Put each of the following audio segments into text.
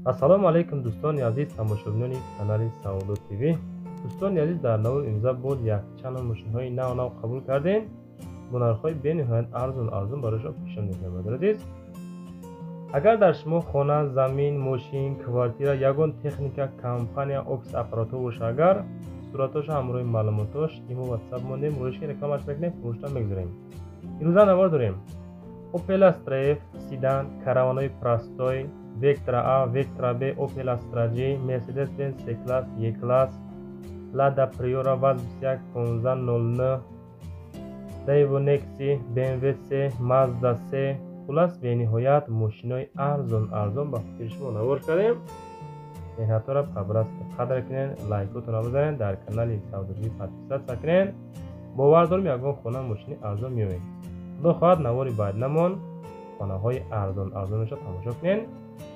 ассалому алайкум дӯстони азиз тамошобинони канали Саудо ТВ. дӯстони азиз, дар навори имза боз якчанд мошинҳои нав қабул кардем. бо нархҳои бениҳоят арзон барошон пешон мекунем. азиз, агар дар шумо хона, замин, мошин, квартира ягон техника, компания, офис аппаратур боша, агар суратоша ҳамроҳи маълумотош имо ватсап монем, рӯишки рекламаш мекунем, фурӯшта мегузорем. имрӯза навор дорем Opel Astra F Sedan, караванои простой, Vectra A, Vectra B, Opel Astra G, Mercedes-Benz C-Class, E-Class, Lada Priora VAZ 21 1509, Daewoo Nexi, BMW C, Mazda C. خلاص бениҳоят мошинои арзон ба фикри шумо навор кардем. меҳнатора пабрас қадр кунен, лайкотона бизанен, дар канали Саудо ТВ подписатсия кунен. бовар дорем ягон хона мошини арзон меёбем. худо хоҳад навори баъд намон хонаҳои арзонашо тамошо кунен,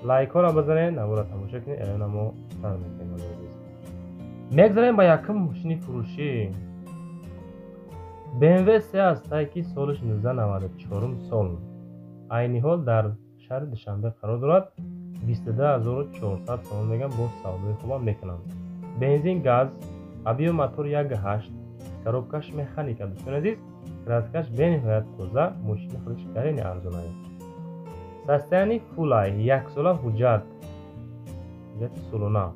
лайкора бизанен, навора тамошо кунен. элана мо сар мекунем. мегзарем ба якум мошини фурӯшӣ. BMW C ҳастай ки солиш 1994 сол. айни ҳол дар шаҳри Душанбе қарор дорад. 22400 сомон мегам, бо савдои хубам мекунам. бензин, газ, авио мотор 1.8, коробкаш механика. дӯстони азиз, краскаш бениҳоят тоза, мошини худаш гарини арзон аст. состоянии фулай, 1 сола ҳуҷҷати солона.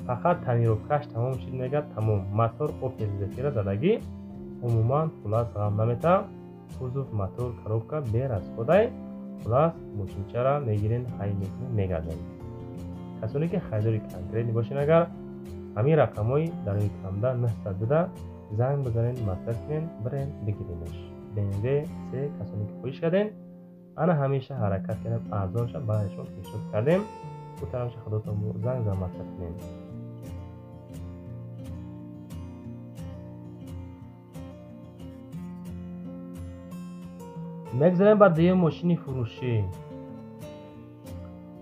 фақат танировкаш тамом шид мега, тамом. мотор Opel Zafira задагӣ, умуман фулас ғам намета. кузов, мотор, коробка берасходай. фулас мошинчара мегирен, ҳай мекунен, мегарден. касоне ки хайдори конкретни бошен, агар ҳамин рақамҳои дар рекламда 900 буда занг бизанен, маслиҳат кунен, бирен бигиренаш. BMW C касоне ки хоҳиш карден, ана ҳамеша ҳаракат кардем, арзонша барашон пешниҳод кардем. бутарамша худотон занг зан маслиҳат кунен. мегзарем ба дуюм мошини фурӯшӣ.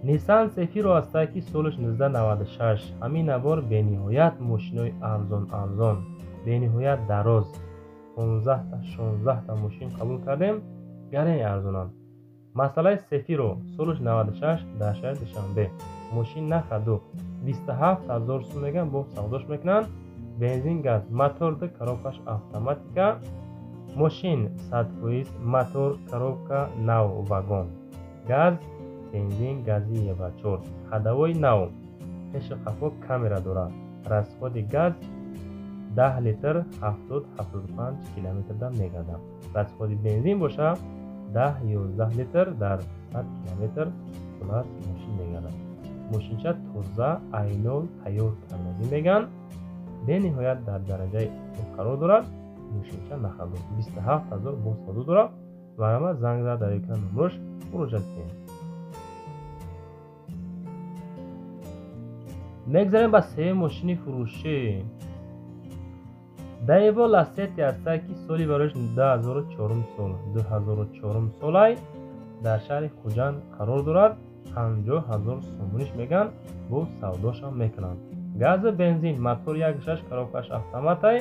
Nissan Sefiro ҳастай ки солиш 1996. ҳамин навор бениҳоят мошинои арзон, бениҳоят дароз 15-16 мошин қабул кардем, гарини арзонанд. масъалаи Sefiro солиш 96 дар шаҳри Душанбе. мошин нахаду 27000 сум мегам, бо савдош мекунанд. бензин, газ, мотор, коробкаш автоматика. мошин 100%, мотор, коробка нав, вагон. газ, бензин, гази Евро-4. ҳадавои нав, пеши қафо камера дорад. расходи газ 10 литр 70-75 километр дар мегардад. расходи бензин боша 10-11 литр дар 100 километр хулас мошин мегардад. мошинча тоза, айнол тайёр кардагӣ меган. бениҳоят дар дараҷаи қарор дорад. мошинча нахаду 27000 бо савдо дорад. марҳамат, занг зад дар экран номрош муроҷиат кунед. мегзарем ба сеюм мошини фурӯшӣ. Daewoo Lacetti ҳастай ки соли барош 2004 солай дар шаҳри Хуҷанд қарор дорад. 50000 сомониш меган, бо савдошам мекунанд. газу бензин, мотор 1.6, коробкаш автоматай.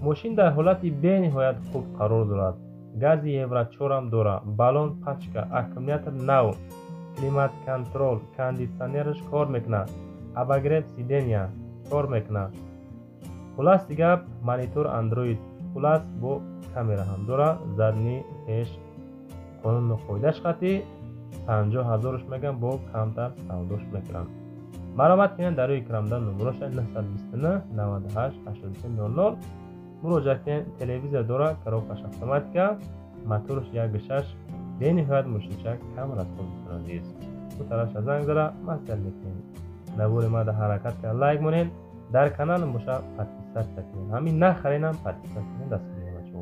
мошин дар ҳолати бениҳоят хуб қарор дорад. гази Евро-4 ам дорад. балон пачка, аккумулятор нав, климат контрол, кондитсионераш кор мекунад. обогрев сидения кор мекунад. хулас дигар монитор Android, хулас бо камера ҳам дорад. задни пеш қонуну қоидааш хати 50000 мегам, бо камтар савдош мекунанд. марҳамат кунед, дар рӯи экрамда номроша 929 98 8300 муроҷиат кунед. телевизор дорад, коробкаш автоматика, моторш 1.6. бениҳоят мошинча кам расход мекунад. бу тарафша занг зада маслиҳат мекунед. навори мада ҳаракат кунед, лайк монед, дар каналам боша подписатсия кунед. ҳамин нахаренам подписатсия кунед. даст меҳмачо.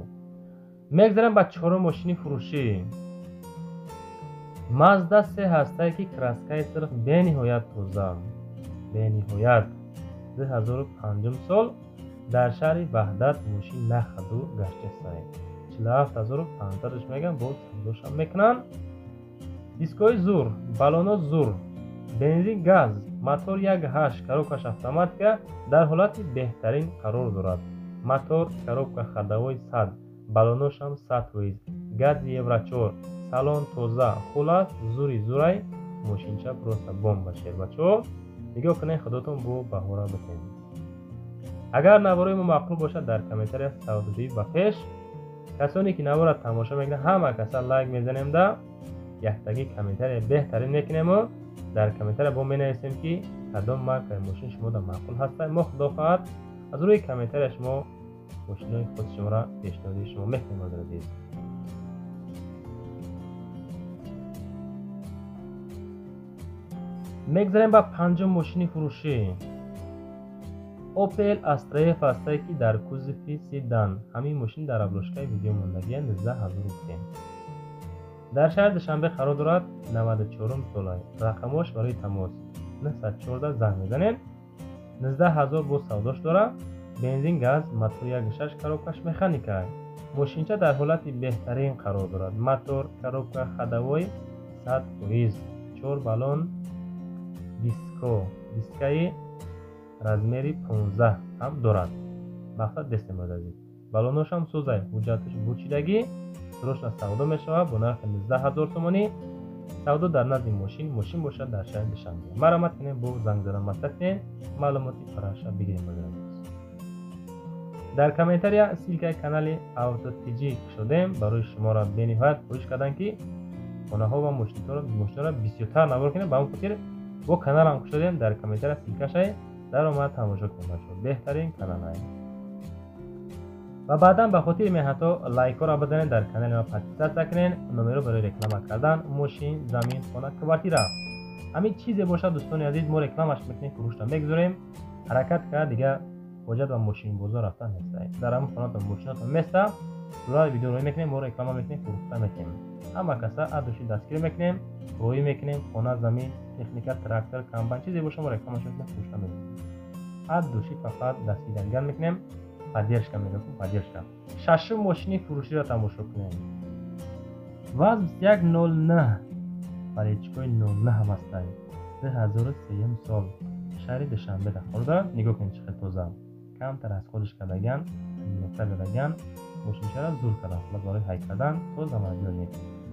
мегзарем ба чорум мошини фурӯшӣ. Mazda C ҳастай ки краскаи сирф бениҳоят тоза, бениҳоят 2005 сол дар шаҳри Ваҳдат мошин нахаду гаштесай. 47500 мегам, бо савдошам мекунанд. дискои зур, балоно зур, бензин, газ, мотор 1.8, коробкаш автоматика дар ҳолати беҳтарин қарор дорад. мотор, коробка ходовой 100, балоношам 100%, гази Евро-4, салон тоза, хулас зури зурай, ماشینچه پروستا بوم بشه بچه. نگاه کنین خودتون بو بهورا بکنید. اگر نوارای ما معقول باشد در کامنتر سعودی و پیش کسانی که نوار تماشا میکنن همه کسا لایک میزنیم دا یکتگی کامنتر بهترین میکنیم و در کامنتر با مینویسیم که کدام مارک ماشین شما دا معقول هسته. ما خدا فقط از روی کامنتر شما ماشینای خود شما را پیشنهادی شما میکنیم عزیز. میگذاریم با پنجم ماشین فروشی اوپل استرا فاستا که در کوزفی سیدان. همین ماشین در ابروشکای ویدیو موندگی 19000 روپیه در شهر دوشنبه قرار دارد. 94 سالای رقمش برای تماس 914 زنگ میزنین. 19000 با سوداش داره. بنزین گاز موتور 1.6 کاروبکش مکانیکا. ماشینچه در حالت بهترین قرار دارد. موتور کاروبکا خداوی 100 کویز 4 بالون دیسکای размери 15 هم دارد. مقصد دستم عزیز. بالونش هم سوزای حجتش بوچیدگی سروشنا سودا میشود با نرخ 19000 تومانی. سودا در نزد ماشین باشد در شهر دوشنبه. مرامت کنیم با زنگ زدن مطلب معلوماتی فراشا بگیریم بگیریم. در کامنتریا سیلکای کانال اوتو تیجی شدیم برای شما را بنهایت پوش کردن که خانه ها و ماشین را بسیارتر نوار کنیم. با اون خاطر با کانال هم شدیم در کامنتر سیلکاش در اومد تماشا کنید. بهترین کانال های و بعدا به خاطر مهنتا لایک را بزنید. در کانال ما پادکست کنین. نمره برای رکلام کردن ماشین زمین خانه کوارتیرا همین چیزی باشه دوستان عزیز ما رکلامش میکنیم فروش میگذاریم. حرکت کرد دیگه وجد و ماشین بازار رفتن نیست. در همون خانه ماشینات میسته دورا ویدیو روی میکنیم ما رکلام میکنیم فروش میکنیم. اما کسا ادوشی دستگیر میکنیم روی میکنیم خانه زمین تکنیک تراکتور کمباین چیزی باشه ما رکلامش میکنیم فروش میکنیم. ادوشی فقط دستگیرنگان میکنیم поддержка میگم поддержка. ششم ماشین فروشی را تماشا کنیم. وزن 109 پریچکوی 09 هم است. 2003 سال شهر دوشنبه در خورده. نگاه کنید چقدر تازه کمتر از خودش کردگان نقطه دادگان ماشین را زور کردن برای های کردن تازه ماجرا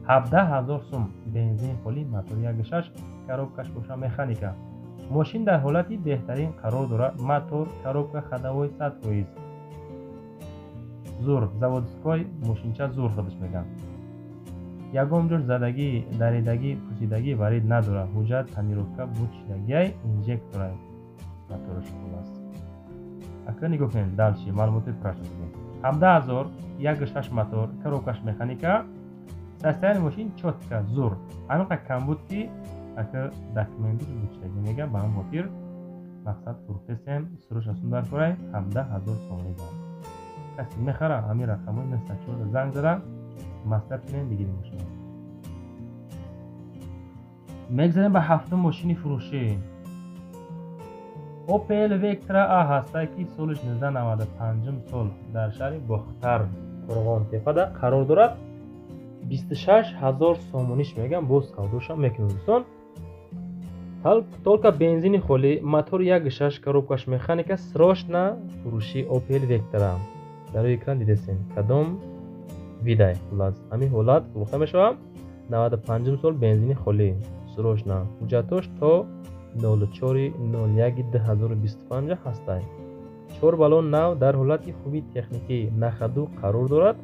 17000 سوم بنزین خالی موتور 1.6 کاروبکش باشه مکانیکا. ماشین در حالتی بهترین قرار دارد. موتور کاروبکا خداوی 100 کویز زور заводской ماشینچه زور خودش میگن. یگام جور زدگی دریدگی پوسیدگی وارد نداره. حجت تمیروفکا بوچیدگی انجکتور موتورش خوب است. اگر نگاه کنید دالشی معلومات پراش میگیم 17000 1.6 موتور کاروبکش مکانیکا سیستم ماشین چوتکا زور انقدر کم بود که اگر دکمنتش بوچیدگی میگه با هم خاطر مقصد فروختم سروش اسون در کنه 17000 سومی داره. کسی میخره همین رقمای نستچور زنگ زده مستر کنین بگیریم ماشین. میگذاریم به هفتم ماشین فروشی اوپل ویکترا ا هسته که سالش 1995 سال در شهر بختر قرغان تپه قرار دارد. 26000 سومونیش میگم باز سوداش هم میکنیم دوستان. تولکا بنزین خالی موتور 1.6 کاروبکش مکانیکا سروشنا فروشی اوپل ویکترا در روی اکران دیدین کدام ویدای خلاص همین حالت فروخته میشه. 95 سال بنزین خالی سروشنا حجتش تا 04/01/2025 هست. 4 بالون نو در حالت خوبی تکنیکی نخدو قرار دارد.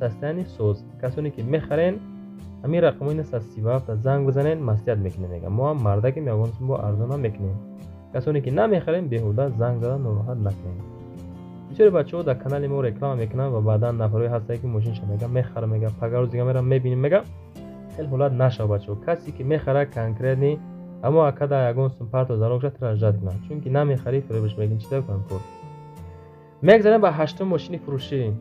سیستم سوز کسانی که میخرین همین رقمای 937 زنگ بزنین مصلحت میکنیم. میگم ما هم مرده که میگن با ارزان میکنیم. کسانی که نمیخرین بیهوده زنگ زدن ناراحت نکنین. بسیاری بچه‌ها در کانال ما رکلام میکنن و بعدا نفرای هستی که ماشین شما میگم میخره میگم پگاه روز دیگه میرم میبینیم میگم خیلی حالت نشه بچه‌ها. کسی که میخره کنکریت نی اما اکدا یگون سپارت و زاروش تراجت کنه چون که نمیخری فروش میگین چطور کنم کار. میگذاریم به هشتم ماشین فروشی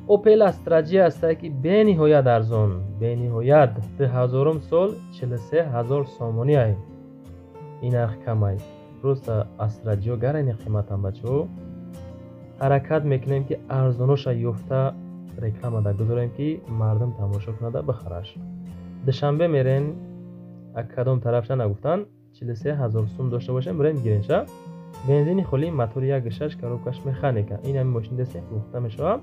اوپل استراجی است که به نهایت ارزان به نهایت 2000 سال 43000 سومونی است. این نرخ کم است. روز استراجیو گرین قیمت هم بچه‌ها حرکت میکنیم که ارزانش یافته رکلام دا گذاریم که مردم تماشا کننده بخرش. دوشنبه میرین کدام طرفش نگفتن 43000 سوم داشته باشیم میرین گیرینشا. بنزین خالی موتور 1.6 کاروبکش مکانیکا این همین ماشین دسته فروخته میشه.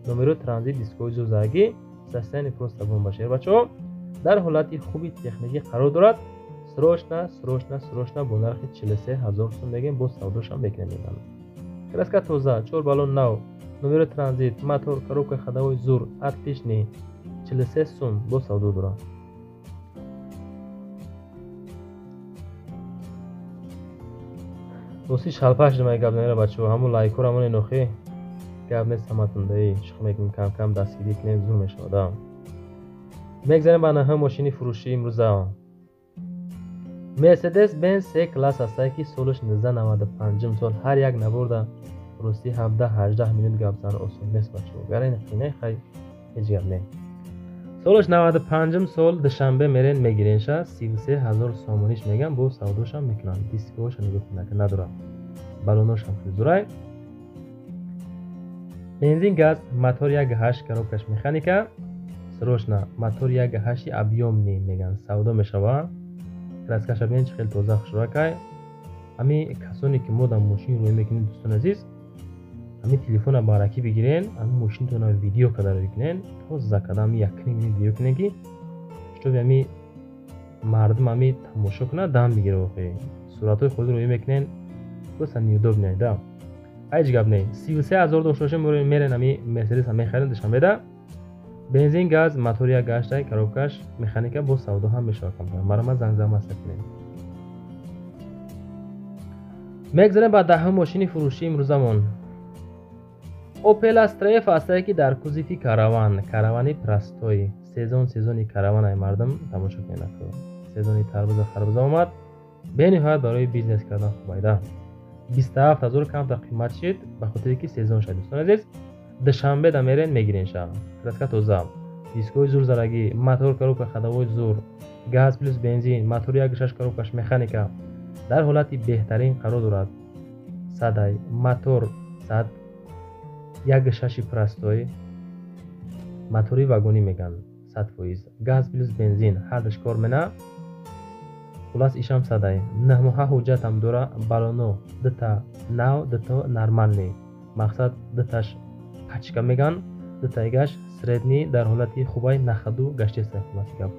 نمره ترانزیت دیسکوی زوزاگی سیستم پروستا بوم باشه بچه‌ها. در حالت خوبی تکنیکی قرار دارد. سروشنا با نرخ 43000 сум мегем бо савдошам мекунем. краска тоза, 4 баллон нав, номери транзит, мотор, коробка ходовой зур, отличный, 43 сум бо савдо дорад. دوستی شلپش جمعه گب نمیره بچه ها. همون لایکور همون نوخی گب نیست همتون دایی شخ میکنیم کم کم دستگیری کنیم زور میشوده. میگذاریم به نهم ماشینی فروشی امروزه. مرسدس بنز 3 کلاس است که سالش 1995 سال هر یک نبرده راستی 17-18 میلیون گب زن اصول نیست بچه ها. گره اینه خیلی هیچ گب نه. سالش 95 سال دوشنبه میرین میگیرینش 33000 سومونیش میگم با سوداش هم میکنن. دیسکوش نگفتن که نداره. بالونش هم خیلی زورای. بنزین گاز موتور 1.8 коробкаш механика. срочно мотор 1.8 объемный میگن سودا میشوه. краскаш ببین چه خیلی تازه خوشرکای. همین کسانی که مودم ماشین روی میکنین دوستان عزیز همین تلفن بارکی بگیرین همین ماشین تو نو ویدیو کدار بگیرین تو زکدام یکلی می ویدیو کنین که شو همین مردم همین تماشا کنه دام بگیره واقعی صورتای خود روی میکنین بس نیودوب نیدا هیچ گپ نه 33000 دوشش میرن همین مرسدس هم میخرن دشم بده بنزین گاز موتور 1.8 коробкаш механика با سودا هم میشه کم مرا زنگ است کنین میگذاریم بعد دهم ماشین فروشی امروزمون اوپل استریف است که در کوزیفی کاروانی پرستوی سزونی کاروان مردم تماشا کنید. سزونی تربوز خربوزه اومد به نهایت برای بیزنس کردن خوبه. 27000 کم تا قیمت شد به خاطر که سزون شد. دوستان عزیز دوشنبه دمیرین میگیرین شب краска тоза دیسکوی زور زرگی موتور коробка ходовой زور گاز پلس بنزین موتور 1.6 коробкаш механика در حالتی بهترین قرار دارد. صدای موتور 1.6 پرستوی موتوری واگونی میگن 100%. گاز پلس بنزین هر دش کار منه. خلاص ایشم صدای نهمه حجت هم داره بالونو دتا ناو دتا نرمالی مقصد دتاش پچکا میگن دتا ایگاش سردنی در حالتی خوبای نخدو گشتی است. خلاص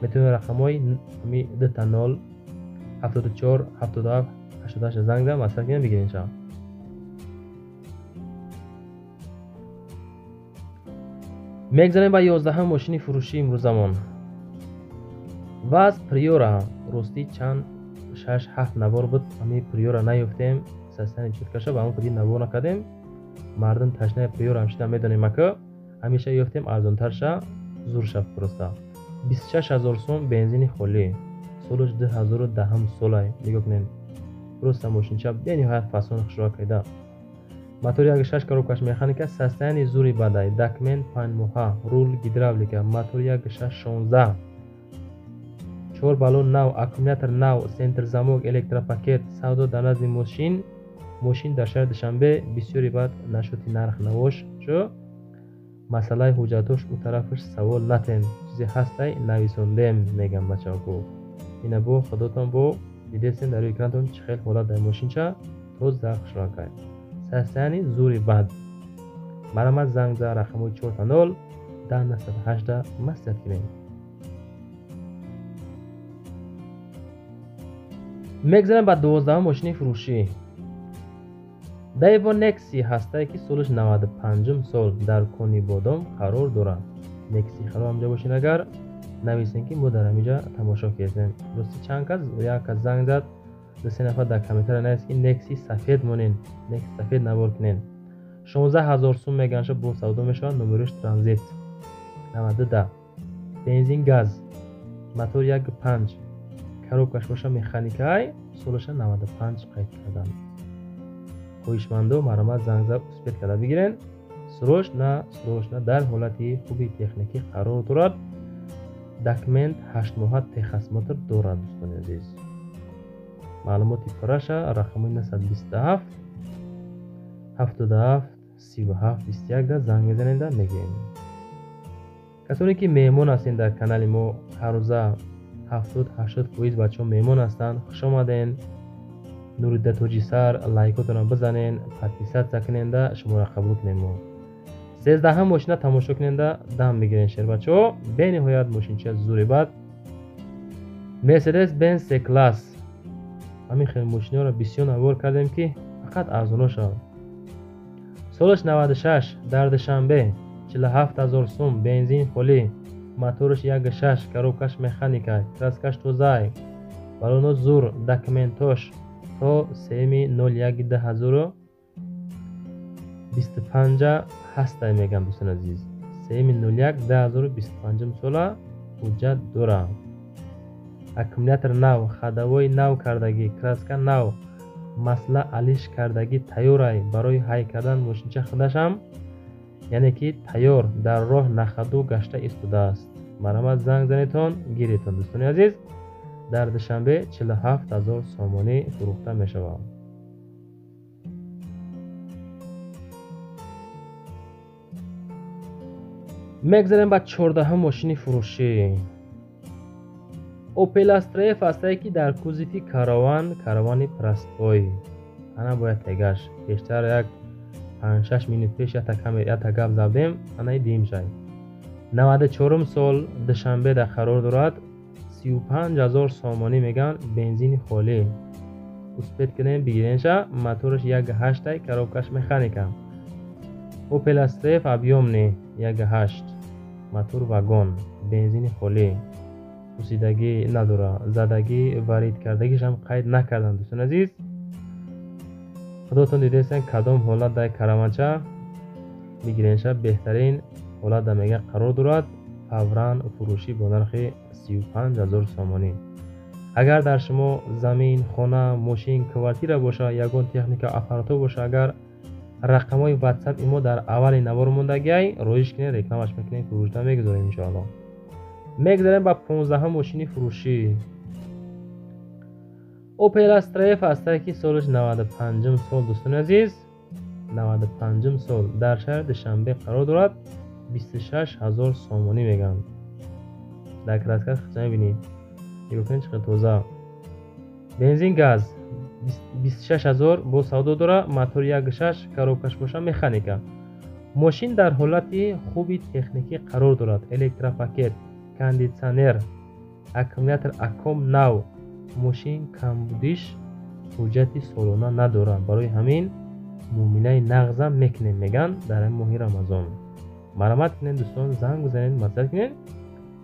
میتونه رقمای می دتا 0 74 77 88 زنگ ده مثلا کنیم بگیرین شما. میگذاریم با 11 ماشین فروشی امروزمون. واز پریورا راستی چند 6-7 نوار بود امی پریورا نیفتیم سستانی چوتکشه با اون کدی نوار نکردیم مردم تشنه پریورا همشیده میدونیم که همیشه یفتیم ارزون ترشه زور شفت پرسته 26000 سوم بنزینی خالی سالش 2010 سالای نگاه کنین پرسته ماشین چه به نهایت فاسون خشوا کرده. موتور 1.6 коробкаш механика سستانی زوری بدای دکمنت 5 ماه رول گیدراولیکا موتور 1.6 16 4 بالون نو اکومولاتور نو سنتر زموگ الکتروپاکت سودا در نزد ماشین در شهر دوشنبه بسیاری بعد نشوتی نرخ نوش شو مسئله حجتوش او طرفش سوال نتن چیزی هسته نویسوندم میگم بچه ها اینه بو خودتون بو دیدستین در روی اکرانتون چه خیلی حالت در ماشین چه توز در خشراکای سستانی زوری بعد مرمت زنگ در رقموی 4 10 18 مستد کنیم. میگذارم با 12 ماشین فروشی دایوا نکسی هسته که سالش 95 سال در کنی بادام قرار دارد. نکسی قرار همجا باشین اگر نویسین که ما در همینجا تماشا کردیم. راستی چند کس یک کس زنگ زد 2-3 نفر در کامنتر نویسید که نکسی سفید مونین نکسی سفید نبار کنین 16000 سوم میگنشه با سودا میشه. نمرش ترانزیت 92 بنزین گاز موتور 1.5 коробкаш باشه مکانیکای سالش 95 قید کردن. خویشمندو مرامت زنگ زد اسپیت کرده بگیرین سروش نه در حالتی خوبی تکنیکی قرار دارد. دکمنت 8 ماه تخصمات دارد. دوستان عزیز معلوماتی پرش رقم 927 77 37 21 در زنگ میزنین در میگین. کسانی که میمون هستین در کانال ما هر روزه 70-80 کویز بچه ها میمون هستن خوش آمدین. نوریده توجی سر لایکاتون بزنین پتیست زکنین ده شما را قبول کنیم. 13 ماشین تماشا کننده دم بگیرین شیر بچه‌ها. به نهایت ماشینچه زوری بعد مرسدس بنز سی کلاس. همین خیلی ماشینا رو بسیار نوار کردیم که فقط ارزون شد. سالش 96 در دوشنبه 47000 سوم بنزین خالی، موتورش 1.6 коробкаш механика، краскаш тоза، балоно зур, документош то 3.01.2025 ҳастай мегам дӯстон азиз. 3.01.2025 сола ҳуҷҷат дорам. аккумулятор нав, ходовой нав кардагӣ, краска нав, масъала алиш кардагӣ тайёрай барои ҳай кардан мошинча худашам, яъне ки тайёр дар роҳ находу гашта истодааст. марамат занг занетон гиритон дӯстони азиз. дар душанбе 47000 сомонӣ фурӯхта мешавад. мегзарем ба 14 мошини фурӯшӣ. Opel Astra F астае ки дар кузифи каравани простой. ана бояд тегаш пештар як 5-6 минут пеш ята гап завдем, ана дим шай. 94 сол душанбе да қарор дорад. 35000 сомонӣ меган бензини холӣ. успет кунем бигиренша, мотораш 1.8 коробкаш механика. Opel Astra F объёмный 1.8 мотор вагон, бензини холӣ. пусидагӣ надора, задагӣ варид кардагиш ҳам қайд накардан дӯстон азиз. худотон дидесен кадом ҳолат дай караванча бигиренша беҳтарин ҳолат да мега қарор дорад. фавран фурӯшӣ бо нархи 35000 сомонӣ. агар дар шумо замин, хона, мошин, квартира боша, ягон техника аппаратҳо боша, агар рақамҳои WhatsApp имо дар аввали навор мондагиай, роиш кинед, рекламаш мекунем, фурӯшда мегузорем иншоалло. мегзарем ба 15 мошини фурӯшӣ. Opel Astra F астае ки солаш 95 сол дӯстони азиз. 95 сол дар шаҳри душанбе қарор дорад. 26000 сомонӣ меган. дар краска хича мебинед, нигоҳ кунед чиқадр тоза. бензин газ 26000 бо савдо дора. мотор 1.6 коробкаш боша механика. мошин дар ҳолати хуби техникӣ қарор дорад. электропакет, кондитсионер, аккумулятор аккум нав. мошин камбудиш ҳуҷҷати солона надорад. барои ҳамин муомилаи нағзам мекунем меган дар ин моҳи рамазон. марамат кунед дӯстон, занг бизанед, маслиҳат кунед.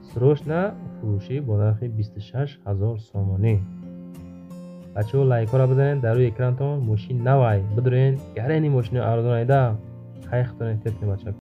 срочна фурӯшӣ бо нархи 26000 сомонӣ. бачаҳо лайкҳоро бизанед, дар рӯи экранатон мошин навай бидурен, гарени мошини арзон айда. хайхтон эҳтиёт кунед бачаҳо.